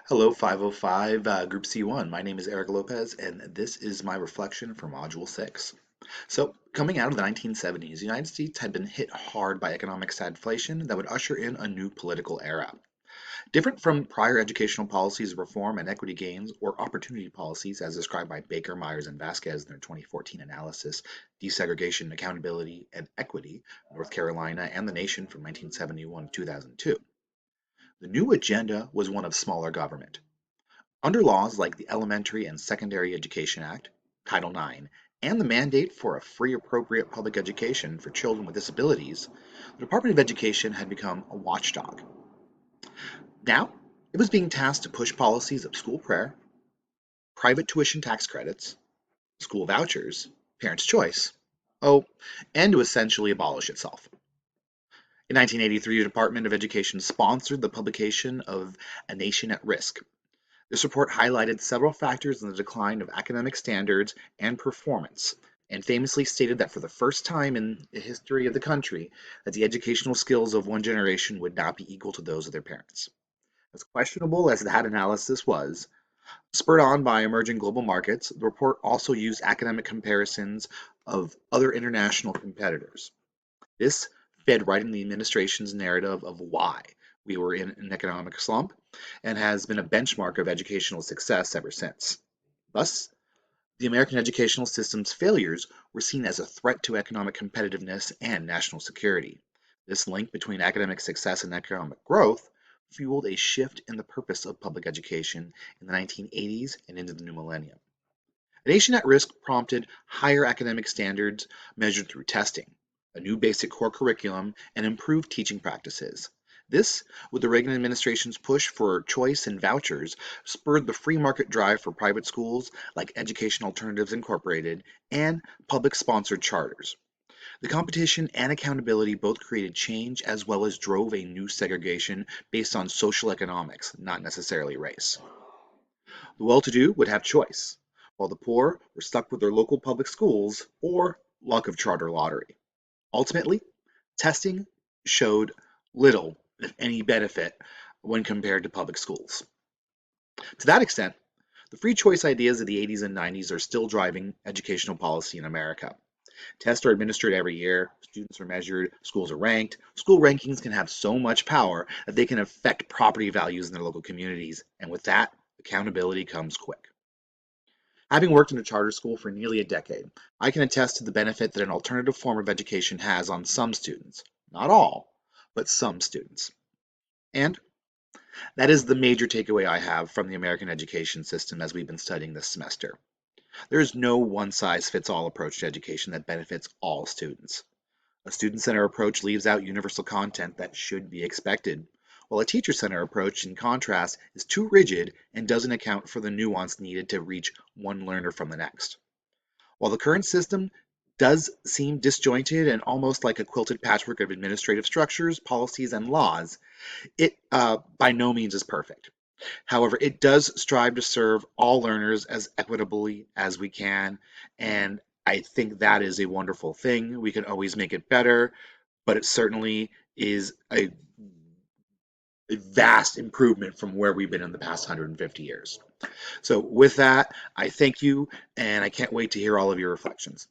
Hello, 505 Group C1. My name is Eric Lopez, and this is my reflection for Module 6. So, coming out of the 1970s, the United States had been hit hard by economic stagflation that would usher in a new political era. Different from prior educational policies of reform and equity gains or opportunity policies as described by Baker, Myers, and Vasquez in their 2014 analysis, Desegregation, Accountability, and Equity, North Carolina and the Nation from 1971 to 2002. The new agenda was one of smaller government. Under laws like the Elementary and Secondary Education Act, Title IX, and the mandate for a free appropriate public education for children with disabilities, the Department of Education had become a watchdog. Now, it was being tasked to push policies of school prayer, private tuition tax credits, school vouchers, parents' choice, and to essentially abolish itself. In 1983, the Department of Education sponsored the publication of A Nation at Risk. This report highlighted several factors in the decline of academic standards and performance, and famously stated that for the first time in the history of the country, that the educational skills of one generation would not be equal to those of their parents. As questionable as that analysis was, spurred on by emerging global markets, the report also used academic comparisons of other international competitors. This fed right in the administration's narrative of why we were in an economic slump and has been a benchmark of educational success ever since. Thus, the American educational system's failures were seen as a threat to economic competitiveness and national security. This link between academic success and economic growth fueled a shift in the purpose of public education in the 1980s and into the new millennium. A Nation at Risk prompted higher academic standards measured through testing, a new basic core curriculum, and improved teaching practices. This, with the Reagan administration's push for choice and vouchers, spurred the free market drive for private schools like Education Alternatives Incorporated and public sponsored charters. The competition and accountability both created change as well as drove a new segregation based on social economics, not necessarily race. The well-to-do would have choice, while the poor were stuck with their local public schools or luck of charter lottery. Ultimately, testing showed little, if any, benefit when compared to public schools. To that extent, the free choice ideas of the 80s and 90s are still driving educational policy in America. Tests are administered every year, students are measured, schools are ranked. School rankings can have so much power that they can affect property values in their local communities, and with that, accountability comes quick. Having worked in a charter school for nearly a decade, I can attest to the benefit that an alternative form of education has on some students. Not all, but some students. And that is the major takeaway I have from the American education system as we've been studying this semester. There is no one-size-fits-all approach to education that benefits all students. A student-centered approach leaves out universal content that should be expected, while a teacher-centered approach, in contrast, is too rigid and doesn't account for the nuance needed to reach one learner from the next. While the current system does seem disjointed and almost like a quilted patchwork of administrative structures, policies, and laws, it by no means is perfect. However, it does strive to serve all learners as equitably as we can, and I think that is a wonderful thing. We can always make it better, but it certainly is a vast improvement from where we've been in the past 150 years. So with that, I thank you, and I can't wait to hear all of your reflections.